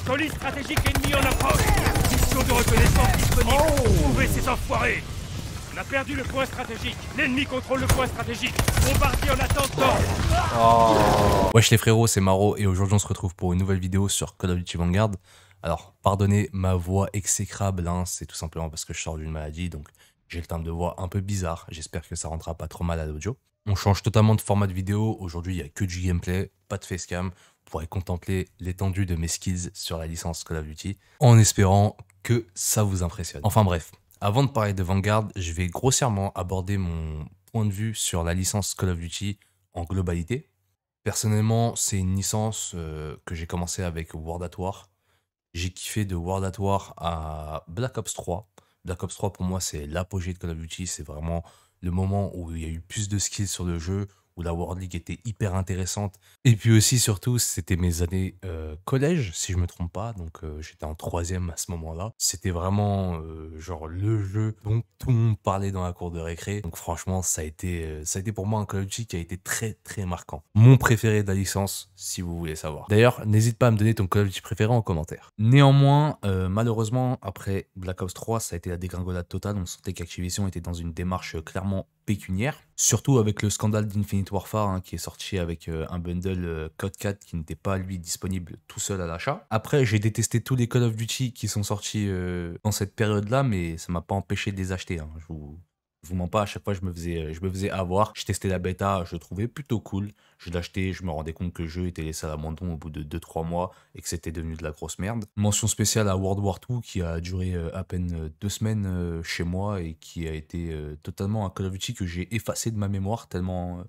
Colis stratégique ennemi en approche. Mission de reconnaissance disponible. Trouvez ces enfoirés. On a perdu le point stratégique. L'ennemi contrôle le point stratégique. Bombardier en attente d'ordre. Wesh les frérots, c'est Maro et aujourd'hui on se retrouve pour une nouvelle vidéo sur Call of Duty Vanguard. Alors, pardonnez ma voix exécrable, hein, c'est tout simplement parce que je sors d'une maladie, donc j'ai le timbre de voix un peu bizarre. J'espère que ça rendra pas trop mal à l'audio. On change totalement de format de vidéo. Aujourd'hui, il n'y a que du gameplay, pas de facecam. Vous pourrez contempler l'étendue de mes skills sur la licence Call of Duty en espérant que ça vous impressionne. Enfin bref, avant de parler de Vanguard, je vais grossièrement aborder mon point de vue sur la licence Call of Duty en globalité. Personnellement, c'est une licence que j'ai commencé avec World at War. J'ai kiffé de World at War à Black Ops 3. Black Ops 3 pour moi c'est l'apogée de Call of Duty, c'est vraiment le moment où il y a eu plus de skills sur le jeu, où la World League était hyper intéressante. Et puis aussi surtout c'était mes années collège si je me trompe pas, donc j'étais en 3e à ce moment-là. C'était vraiment genre le jeu dont tout le monde parlait dans la cour de récré. Donc franchement ça a été pour moi un Call of Duty qui a été très très marquant. Mon préféré de la licence si vous voulez savoir. D'ailleurs n'hésite pas à me donner ton Call of Duty préféré en commentaire. Néanmoins malheureusement après Black Ops 3 ça a été la dégringolade totale. On sentait qu'Activision était dans une démarche clairement pécuniaire, surtout avec le scandale d'Infinite Warfare hein, qui est sorti avec un bundle Code 4 qui n'était pas lui disponible tout seul à l'achat. Après j'ai détesté tous les Call of Duty qui sont sortis dans cette période là, mais ça m'a pas empêché de les acheter hein. Je vous mens pas, à chaque fois je me faisais avoir. Je testais la bêta, je le trouvais plutôt cool. Je l'achetais, je me rendais compte que le jeu était laissé à l'abandon au bout de 2-3 mois et que c'était devenu de la grosse merde. Mention spéciale à World War II qui a duré à peine 2 semaines chez moi et qui a été totalement un Call of Duty que j'ai effacé de ma mémoire tellement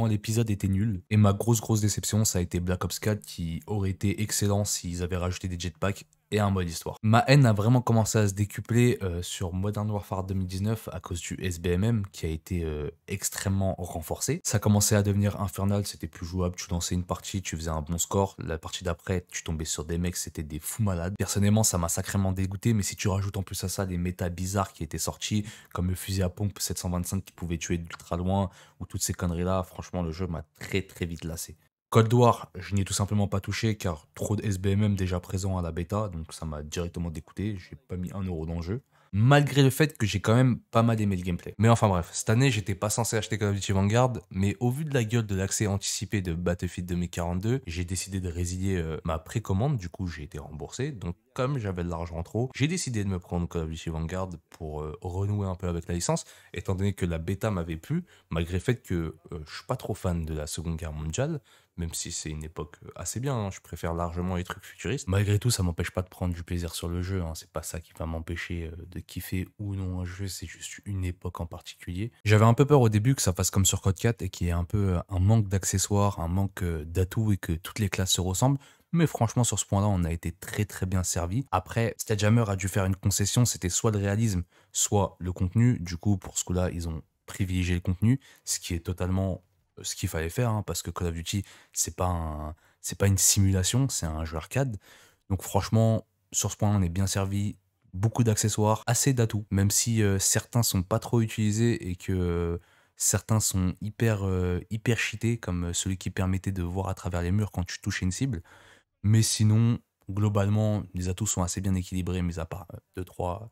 l'épisode était nul. Et ma grosse déception, ça a été Black Ops 4 qui aurait été excellent s'ils avaient rajouté des jetpacks et un mode histoire. Ma haine a vraiment commencé à se décupler sur Modern Warfare 2019 à cause du SBMM qui a été extrêmement renforcé. Ça commençait à devenir infernal, c'était plus jouable, tu lançais une partie, tu faisais un bon score, la partie d'après, tu tombais sur des mecs, c'était des fous malades. Personnellement, ça m'a sacrément dégoûté, mais si tu rajoutes en plus à ça des méta bizarres qui étaient sortis, comme le fusil à pompe 725 qui pouvait tuer d'ultra loin, ou toutes ces conneries-là, franchement, le jeu m'a très vite lassé. Cold War, je n'y ai tout simplement pas touché car trop de SBMM déjà présent à la bêta, donc ça m'a directement dégoûté, j'ai pas mis 1 euro dans le jeu. Malgré le fait que j'ai quand même pas mal aimé le gameplay. Mais enfin bref, cette année j'étais pas censé acheter Call of Duty Vanguard, mais au vu de la gueule de l'accès anticipé de Battlefield 2042, j'ai décidé de résilier ma précommande, du coup j'ai été remboursé, donc comme j'avais de l'argent en trop, j'ai décidé de me prendre Call of Duty Vanguard pour renouer un peu avec la licence, étant donné que la bêta m'avait plu, malgré le fait que je suis pas trop fan de la Seconde Guerre mondiale, même si c'est une époque assez bien, hein, je préfère largement les trucs futuristes. Malgré tout, ça m'empêche pas de prendre du plaisir sur le jeu, hein, c'est pas ça qui va m'empêcher de kiffer ou non un jeu, c'est juste une époque en particulier. J'avais un peu peur au début que ça fasse comme sur Code 4 et qu'il y ait un peu un manque d'accessoires, un manque d'atouts et que toutes les classes se ressemblent. Mais franchement, sur ce point-là, on a été très bien servi. Après, Sledgehammer a dû faire une concession, c'était soit le réalisme, soit le contenu. Du coup, pour ce coup-là, ils ont privilégié le contenu, ce qui est totalement ce qu'il fallait faire, hein, parce que Call of Duty, c'est pas une simulation, c'est un jeu arcade. Donc franchement, sur ce point, on est bien servi. Beaucoup d'accessoires, assez d'atouts, même si certains sont pas trop utilisés et que certains sont hyper cheatés, comme celui qui permettait de voir à travers les murs quand tu touchais une cible. Mais sinon, globalement, les atouts sont assez bien équilibrés, mis à part 2-3.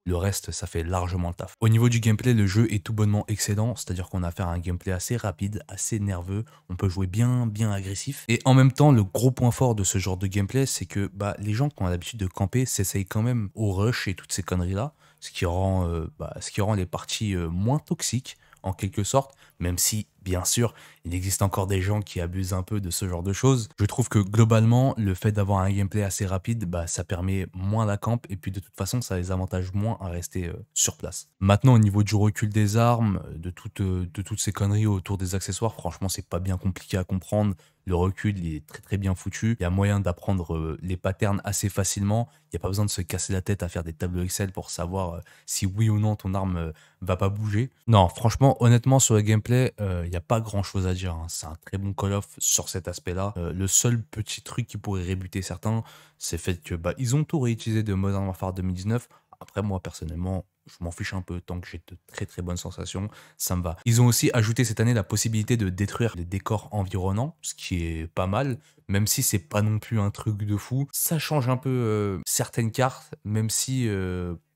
Le reste, ça fait largement le taf. Au niveau du gameplay, le jeu est tout bonnement excellent, c'est-à-dire qu'on a affaire à un gameplay assez rapide, assez nerveux, on peut jouer bien agressif. Et en même temps, le gros point fort de ce genre de gameplay, c'est que les gens qui ont l'habitude de camper s'essayent quand même au rush et toutes ces conneries-là, ce qui rend les parties moins toxiques, en quelque sorte, même si, bien sûr, il existe encore des gens qui abusent un peu de ce genre de choses. Je trouve que globalement, le fait d'avoir un gameplay assez rapide, ça permet moins la camp et puis de toute façon, ça les avantage moins à rester sur place. Maintenant, au niveau du recul des armes, de toutes ces conneries autour des accessoires, franchement, c'est pas bien compliqué à comprendre. Le recul, il est très bien foutu. Il y a moyen d'apprendre les patterns assez facilement. Il n'y a pas besoin de se casser la tête à faire des tableaux Excel pour savoir si oui ou non ton arme va pas bouger. Non, franchement, honnêtement, sur le gameplay, il n'y a pas grand chose à dire, hein. C'est un très bon Call of sur cet aspect-là. Le seul petit truc qui pourrait rébuter certains, c'est le fait que ils ont tout réutilisé de Modern Warfare 2019. Après, moi, personnellement, je m'en fiche un peu tant que j'ai de très très bonnes sensations, ça me va. Ils ont aussi ajouté cette année la possibilité de détruire les décors environnants, ce qui est pas mal, même si c'est pas non plus un truc de fou. Ça change un peu certaines cartes, même si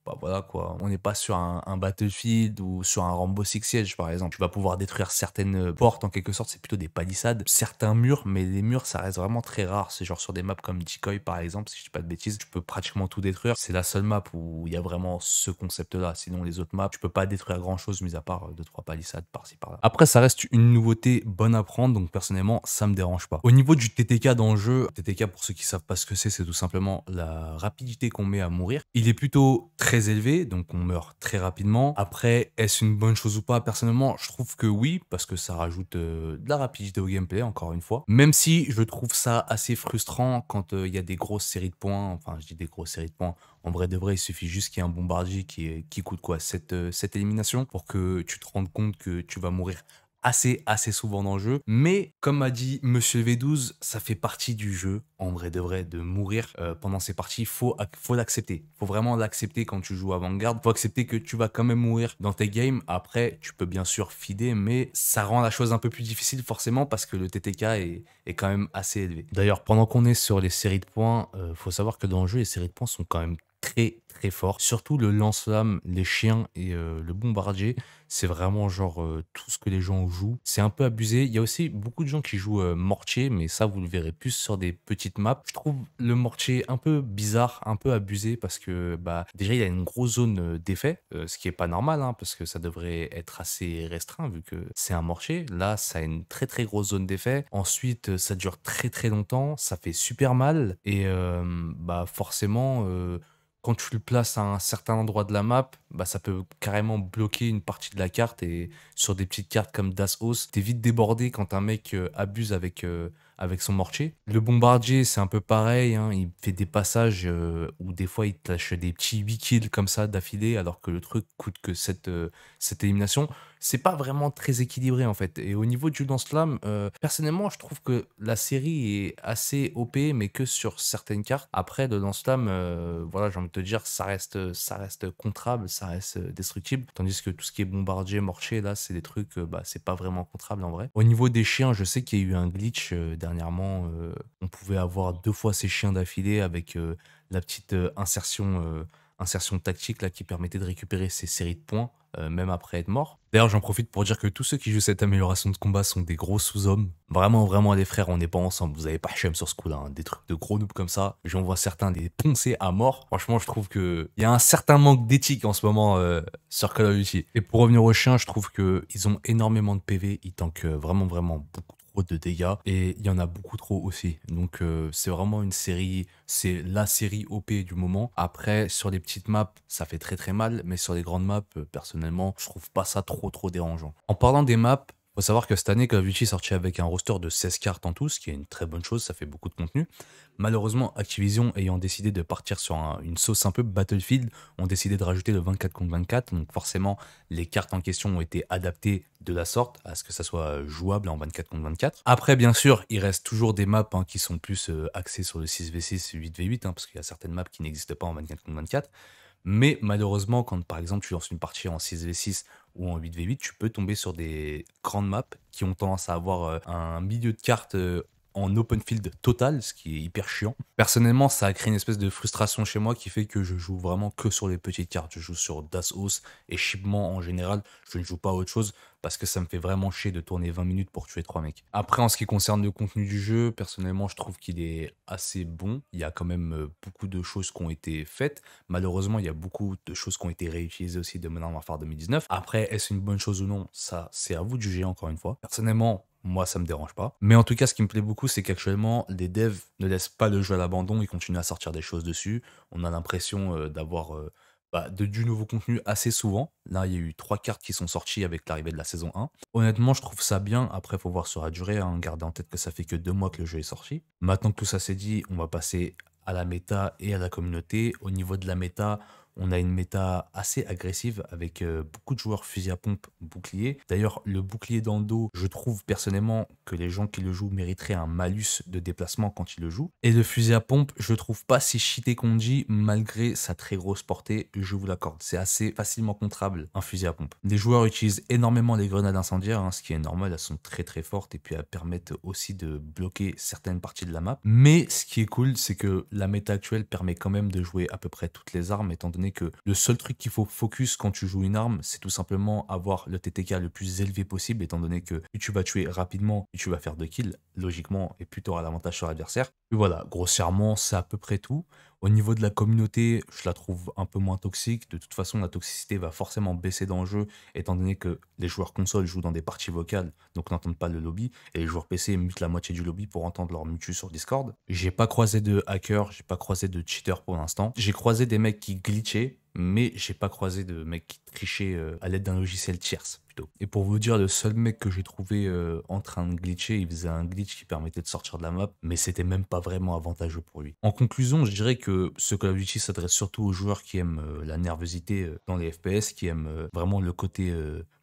bah voilà quoi, on n'est pas sur un Battlefield ou sur un Rainbow Six Siege par exemple. Tu vas pouvoir détruire certaines portes en quelque sorte, c'est plutôt des palissades, certains murs, mais les murs ça reste vraiment très rare. C'est genre sur des maps comme Decoy par exemple, si je dis pas de bêtises, tu peux pratiquement tout détruire. C'est la seule map où il y a vraiment ce concept là. Sinon les autres maps, tu peux pas détruire grand chose mis à part 2-3 palissades par-ci par-là. Après ça reste une nouveauté bonne à prendre, donc personnellement ça me dérange pas. Au niveau du TTK dans le jeu, TTK pour ceux qui savent pas ce que c'est tout simplement la rapidité qu'on met à mourir. Il est plutôt très élevé, donc on meurt très rapidement. Après, est-ce une bonne chose ou pas? Personnellement, je trouve que oui, parce que ça rajoute de la rapidité au gameplay, encore une fois. Même si je trouve ça assez frustrant quand il y a des grosses séries de points, enfin je dis des grosses séries de points, en vrai de vrai, il suffit juste qu'il y ait un bombardier qui coûte quoi, cette élimination, pour que tu te rendes compte que tu vas mourir assez souvent dans le jeu. Mais comme a dit Monsieur V12, ça fait partie du jeu, en vrai de vrai, de mourir pendant ces parties. Faut l'accepter. Faut vraiment l'accepter quand tu joues à Vanguard. Faut accepter que tu vas quand même mourir dans tes games. Après, tu peux bien sûr feeder, mais ça rend la chose un peu plus difficile forcément parce que le TTK est quand même assez élevé. D'ailleurs, pendant qu'on est sur les séries de points, faut savoir que dans le jeu, les séries de points sont quand même très fort. Surtout le lance-flamme, les chiens et le bombardier, c'est vraiment genre tout ce que les gens jouent. C'est un peu abusé. Il y a aussi beaucoup de gens qui jouent mortier, mais ça vous le verrez plus sur des petites maps. Je trouve le mortier un peu bizarre, un peu abusé parce que bah déjà il y a une grosse zone d'effet, ce qui est pas normal hein, parce que ça devrait être assez restreint vu que c'est un mortier. Là, ça a une très grosse zone d'effet. Ensuite, ça dure très longtemps, ça fait super mal et bah forcément quand tu le places à un certain endroit de la map, bah ça peut carrément bloquer une partie de la carte et sur des petites cartes comme Das House, t'es vite débordé quand un mec abuse avec son mortier. Le bombardier, c'est un peu pareil, hein, il fait des passages où des fois il te lâche des petits 8 kills comme ça d'affilée alors que le truc coûte que cette élimination. C'est pas vraiment très équilibré en fait. Et au niveau du lance-flamme, personnellement, je trouve que la série est assez OP, mais que sur certaines cartes. Après, le lance-flamme, voilà, j'ai envie de te dire, ça reste contrable, ça reste destructible. Tandis que tout ce qui est bombardier, mortier, là, c'est des trucs, bah, c'est pas vraiment contrable en vrai. Au niveau des chiens, je sais qu'il y a eu un glitch dernièrement. On pouvait avoir 2 fois ces chiens d'affilée avec la petite insertion tactique là qui permettait de récupérer ces séries de points même après être mort. D'ailleurs j'en profite pour dire que tous ceux qui jouent cette amélioration de combat sont des gros sous-hommes. Vraiment les frères, on n'est pas ensemble, vous avez pas chem sur ce coup là, hein. Des trucs de gros noobs comme ça, j'en vois certains des poncer à mort. Franchement je trouve que il y a un certain manque d'éthique en ce moment sur Call of Duty. Et pour revenir aux chiens, je trouve que ils ont énormément de PV, ils tankent vraiment beaucoup de dégâts et il y en a beaucoup trop aussi, donc c'est vraiment une série, c'est la série OP du moment. Après sur les petites maps ça fait très mal, mais sur les grandes maps personnellement je trouve pas ça trop dérangeant. En parlant des maps, faut savoir que cette année Call of Duty est sorti avec un roster de 16 cartes en tout, ce qui est une très bonne chose, ça fait beaucoup de contenu. Malheureusement, Activision ayant décidé de partir sur une sauce un peu Battlefield, ont décidé de rajouter le 24 contre 24, donc forcément les cartes en question ont été adaptées de la sorte à ce que ça soit jouable en 24 contre 24. Après bien sûr, il reste toujours des maps hein, qui sont plus axées sur le 6v6, 8v8, hein, parce qu'il y a certaines maps qui n'existent pas en 24 contre 24. Mais malheureusement, quand par exemple tu lances une partie en 6v6 ou en 8v8, tu peux tomber sur des grandes maps qui ont tendance à avoir un milieu de cartes en open field total, ce qui est hyper chiant. Personnellement, ça a créé une espèce de frustration chez moi qui fait que je joue vraiment que sur les petites cartes. Je joue sur Das House et Shipment en général. Je ne joue pas à autre chose parce que ça me fait vraiment chier de tourner 20 minutes pour tuer 3 mecs. Après, en ce qui concerne le contenu du jeu, personnellement, je trouve qu'il est assez bon. Il y a quand même beaucoup de choses qui ont été faites. Malheureusement, il y a beaucoup de choses qui ont été réutilisées aussi de Modern Warfare 2019. Après, est-ce une bonne chose ou non? Ça, c'est à vous de juger encore une fois. Personnellement, moi, ça me dérange pas. Mais en tout cas, ce qui me plaît beaucoup, c'est qu'actuellement, les devs ne laissent pas le jeu à l'abandon. Ils continuent à sortir des choses dessus. On a l'impression d'avoir du nouveau contenu assez souvent. Là, il y a eu 3 cartes qui sont sorties avec l'arrivée de la saison 1. Honnêtement, je trouve ça bien. Après, il faut voir sur la durée. Hein. Gardez en tête que ça fait que 2 mois que le jeu est sorti. Maintenant que tout ça s'est dit, on va passer à la méta et à la communauté. Au niveau de la méta, on a une méta assez agressive avec beaucoup de joueurs fusil à pompe bouclier. D'ailleurs, le bouclier dans le dos, je trouve personnellement que les gens qui le jouent mériteraient un malus de déplacement quand ils le jouent. Et le fusil à pompe, je trouve pas si cheaté qu'on dit, malgré sa très grosse portée, je vous l'accorde. C'est assez facilement contrable un fusil à pompe. Les joueurs utilisent énormément les grenades incendiaires, hein, ce qui est normal, elles sont très très fortes et puis elles permettent aussi de bloquer certaines parties de la map. Mais ce qui est cool, c'est que la méta actuelle permet quand même de jouer à peu près toutes les armes, étant donné que le seul truc qu'il faut focus quand tu joues une arme, c'est tout simplement avoir le TTK le plus élevé possible, étant donné que plus tu vas tuer rapidement, plus tu vas faire de kills, logiquement, et plus tu auras l'avantage sur l'adversaire. Et voilà, grossièrement, c'est à peu près tout. Au niveau de la communauté, je la trouve un peu moins toxique. De toute façon, la toxicité va forcément baisser dans le jeu, étant donné que les joueurs console jouent dans des parties vocales, donc n'entendent pas le lobby, et les joueurs PC mutent la moitié du lobby pour entendre leur mutu sur Discord. J'ai pas croisé de hackers, j'ai pas croisé de cheaters pour l'instant. J'ai croisé des mecs qui glitchaient, mais j'ai pas croisé de mecs qui trichaient à l'aide d'un logiciel tierce. Et pour vous dire, le seul mec que j'ai trouvé en train de glitcher, il faisait un glitch qui permettait de sortir de la map, mais c'était même pas vraiment avantageux pour lui. En conclusion, je dirais que ce Call of Duty s'adresse surtout aux joueurs qui aiment la nervosité dans les FPS, qui aiment vraiment le côté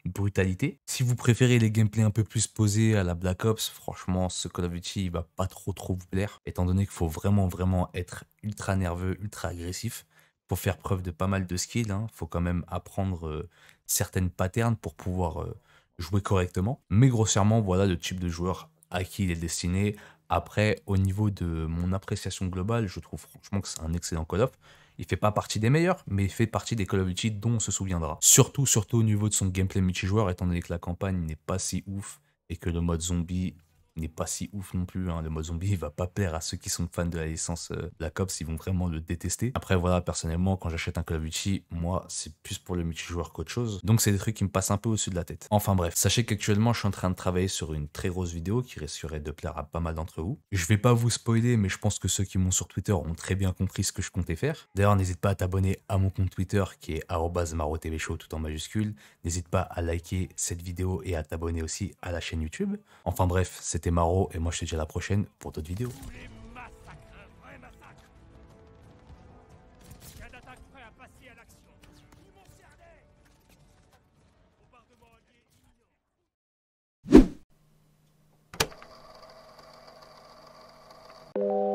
brutalité. Si vous préférez les gameplays un peu plus posés à la Black Ops, franchement, ce Call of Duty, il va pas trop vous plaire, étant donné qu'il faut vraiment être ultra nerveux, ultra agressif. Pour faire preuve de pas mal de skills, hein. Faut quand même apprendre certaines patterns pour pouvoir jouer correctement. Mais grossièrement, voilà le type de joueur à qui il est destiné. Après, au niveau de mon appréciation globale, je trouve franchement que c'est un excellent Call of. Il fait pas partie des meilleurs, mais il fait partie des Call of Duty dont on se souviendra. Surtout au niveau de son gameplay multijoueur, étant donné que la campagne n'est pas si ouf et que le mode zombie n'est pas si ouf non plus, hein. Le mode zombie il va pas plaire à ceux qui sont fans de la licence Black Ops, ils vont vraiment le détester. Après voilà, personnellement quand j'achète un Call of Duty, moi c'est plus pour le multijoueur qu'autre chose, donc c'est des trucs qui me passent un peu au-dessus de la tête. Enfin bref, sachez qu'actuellement je suis en train de travailler sur une très grosse vidéo qui risquerait de plaire à pas mal d'entre vous. Je vais pas vous spoiler, mais je pense que ceux qui m'ont sur Twitter ont très bien compris ce que je comptais faire. D'ailleurs n'hésite pas à t'abonner à mon compte Twitter qui est @marotvshow tout en majuscule. N'hésite pas à liker cette vidéo et à t'abonner aussi à la chaîne YouTube. Enfin bref, c'était Maro et moi je te dis à la prochaine pour d'autres vidéos. Les massacres, un vrai massacre. Cas d'attaque prêt à passer à l'action. Ils m'ont cerné. Bombardement allié imminent.